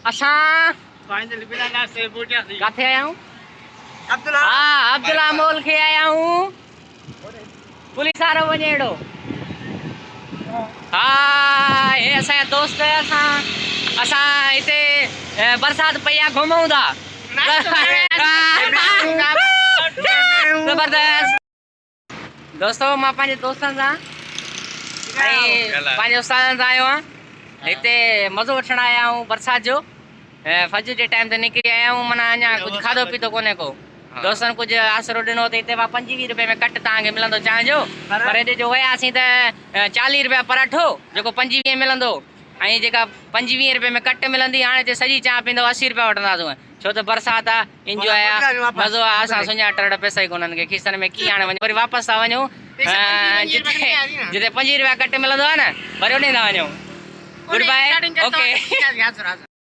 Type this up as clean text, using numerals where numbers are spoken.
असां फाइनल बिना से बोटिया थी काथे आया हूं? अब्दुल्ला हाँ अब्दुल्ला मॉल खे आया हूं। पुलिस वारो वञेड़ो। हाँ ये असांजा दोस्त असां हिते बरसात पई आहे घुमूं था। जबरदस्त दोस्तों मां पंहिंजे दोस्तनि सां पंहिंजे उस्तादनि सां आयो आहियां। हिते मज़ो वठण आया आहियूं बरसात जो। फजर जे टाइम ते निकिरी आया आहियूं। माना अञा कुझु खाधो पीतो कोन्हे को। दोस्तनि कुझु आसरो ॾिनो त हिते 25 रुपए में कट तव्हांखे मिलंदो चांहि जो। पर हेॾे जो वियासीं त 40 रुपया पराठो जेको 25 मिलंदो ऐं जेका 25 रुपए में कट मिलंदी। हाणे हिते सॼी चांहि पींदव 80 रुपया वठंदासीं छो त बरसाति आहे इंजॉय आहे मज़ो आहे। असां सुञातड़ पैसा ई कोन्हनि खे खीसनि में कीअं हाणे वञूं वरी वापसि था वञूं जिते 25 रुपया कट मिलंदो आहे न वरी होॾे था वञूं। Good bye okay.